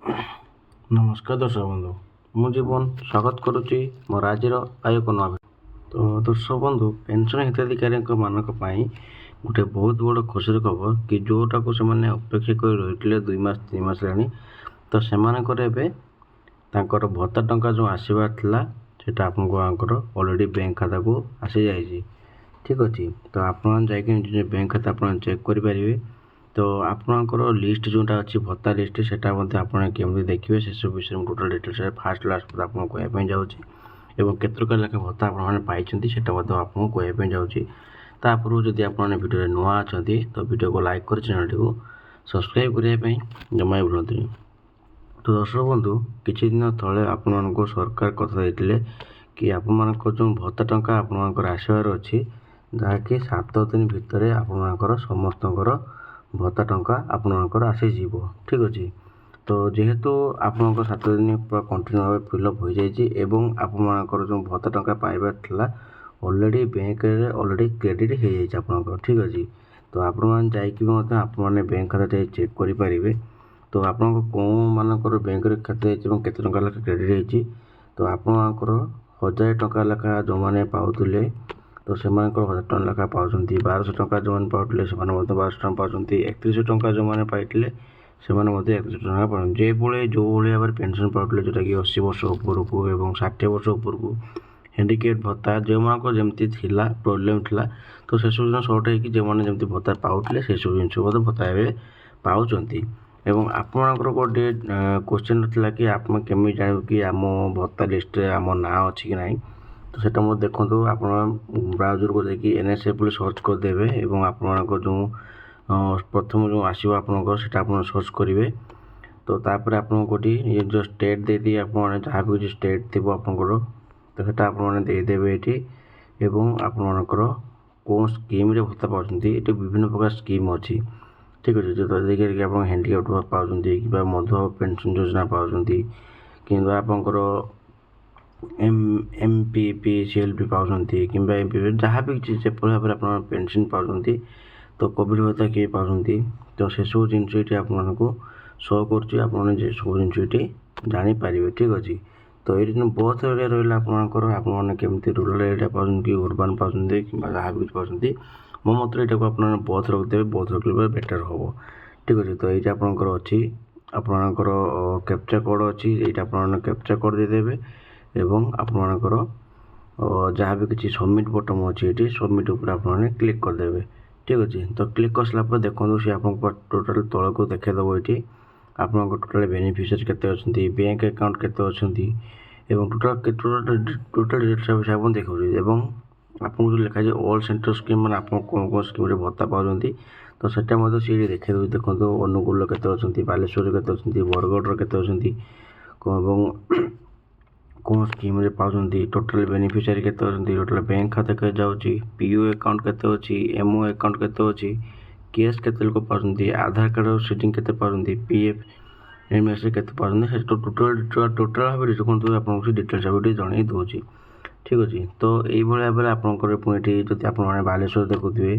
नमस्कार दर्शक बंधु मु जीवन स्वागत करुच्ची मोर आज आय को नवा तो दर्शक बंधु पेंशन हिताधिकारी मानी गोटे बहुत बड़ खुशी खबर कि जोटा को से अपेक्षा कर रही 2 मास 3 मास लानी तो से भत्ता टंका जो आसबार था सेटा आपंकर अलरेडी बैंक खाता को आसी जाइए। ठीक अच्छे तो आप बैंक खाता आप चेक करेंगे तो आपणकर लिस्ट जोटा अच्छी भत्ता लिस्ट से केमती देखिए से सब विषय टोटाल डिटेल्स फास्ट लास्ट आपको कहवाई जाऊँगी केत प्रकार लेखा भत्ता आपई आपको कहवाई जाऊँगी तापूर्व जदि आप भिडियो नुआ अच्छा तो वीडियो को लाइक कर चैनल टी सब्सक्राइब करने जमा भूलते। तो दर्शक बंधु किछि दिन तले आपको सरकार कथा देते कि आपंकर जो भत्ता टंका आपंकर आसबार अच्छी जहाँकि 7 दिन भितर आपंकर समस्त भत्ता टंका आपंकर आसीज। ठीक अच्छे तो जेहेतु आपंकर 7 दिन पूरा कंटिन्यू भाव फिलअप हो जाए आपंकर जो भत्ता टंका पाइबार था अलरेडी बैंक अलरेडी क्रेडिट हो जाए आपंकर। ठीक अच्छे तो आपण मैंने बैंक खाता जाए चेक करेंगे तो आपको कौन मानकर बैंक खाते केते टंका लेखा क्रेडिट होती तो आपंकर 1000 टंका लेखा जो मैंने पाते तो से 1000 टंका लेखा पाँच 1200 टंका जो मैंने पाते 1200 टंका पाँच 3100 टंका जो मैंने पाई से 3100 टंका पाँच जो भाव पेनसन पाते जोटा कि 80 वर्ष उपरक और 60 वर्ष उपरक हैंडिकेप भत्ता जो जमी प्रोब्लेम था तो से सब जिन सर्ट होती भत्ता पाते से सब जिन भत्ता पाँच एवं आपणकर गोटे क्वेश्चन था कि आप केमी जानव कि आम भत्ता लिस्ट आम ना अच्छी कि ना तो सेटा मत देखो आप ब्राउजर को जाकि NSF सर्च करदे और आपको जो प्रथम जो आसो आपंकर सर्च करेंगे तो तापर आपको गोटे ये जो स्टेट दे दी आप जहाँ भी किसी स्टेट थी आपंकर तो सेटा आपदेवे ये आपंकर कौन स्कीम भत्ता पाँच ये विभिन्न प्रकार स्कीम अच्छी। ठीक अच्छे जो देखिए आप हैंडिकेप पाँच कि मधुबाबू पेंशन योजना पाँच कि आपंकर MPPCL पाँच कि MP जहाँ भी किसी भाव में आप पेंशन पाँच तो कोविड भत्ता किए पाँच तो से सब जिनस आपको शो कर सब जिन जानीपर। ठीक अच्छे तो ये बहुत एरिया रहा आपंकर केमती रूराल एरिया पाँच कि अर्बान पाँच कि जहाँ भी पाँच मो मत यहाँ को आप बहुत रखिदे बहुत रखिले बेटर हम। ठीक अच्छे तो ये आपंकर अच्छी आपंकर कैप्चा कोड अच्छी ये आप कैप्चा कोड देदेवे एवं आपंकर जहाँ भी किसी सबमिट बटन अच्छी ये सबमिट उपर आप क्लिक करदे। ठीक अच्छे तो क्लिक कर सारा देखो सी आप टोटाल तल को देखेदेव ये आप टोटाल बेनिफिशियरी केते अच्छी बैंक अकाउंट केते अच्छी टोटाल टोटाल डिटेल्स विषय आप देखा आपको जो लिखा है ऑल सेंटर स्कीम मैंने आप कौन कौन स्कीम भत्ता पाँच तो सेटा सी देखे देखो अनुगुल के बालेश्वर के बरगढ़ के कौन स्कीम पाँच टोटाल बेनिफिशियरी के टोटाल बैंक खाता के जाऊँगी PO अकाउंट के MO अकाउंट के कैश के लोग पाँच आधार कार्ड सीडिंग के पाँच PF MSC के पाँच टोटाल टोटाल भाव देखो आपको डिटेल्स जन दूसरी। ठीक अच्छे तो ये भाव में आपंकर पुणी जब आप बालेश्वर देखुए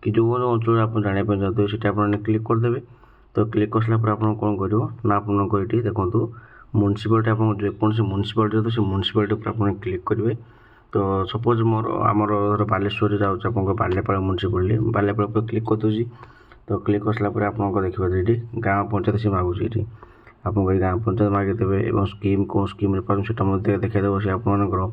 कि जो अंचल आप जानापी चाहते हैं आप क्लिक करदे तो क्लिक कर सारा आप कौन कर आपको ये देखो म्यूनिसिपालिटी आप जेकोसी म्यूनिसिपालिटी तो म्यूनिसिपालिटी पर आप क्लिक करेंगे तो सपोज मोर आमर बालेश्वर जाऊँच आप बालेपाल म्यूनिसिपालिटी बालेपाल पर क्लिक कर दूसरी तो क्लिक कर सारा आपको देखिए ये गाँव पंचायत से मागुच ये आपको गाँव पंचायत मागिदेवे और स्कीम कौन स्कीम पाँच से देखेदेव से आपंकर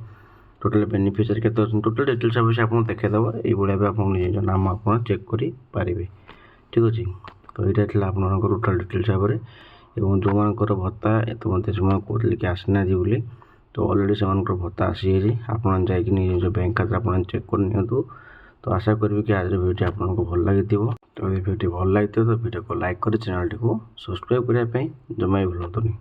टोटाल बेनिफिशियरी के टोटाल डिटेल्स विषय आपको देखेदेव ये आप निज नाम आप चेक करेंगे। ठीक अच्छे तो यहाँ थी आप टोटाल डिटेल्स भाव में जो मानकर भत्ता एत मत समय कहते कि आसीना बोली तो अलरेडी से भत्ता आसी आप निज बैंक खाता आप चेक कर तो आशा करी कि आज भिडियो आपको भल लगी तो भिडियो भल लगी तो भिडियो को लाइक कर चैनल टी सब्सक्राइब करने जमा भी भूलतुनि।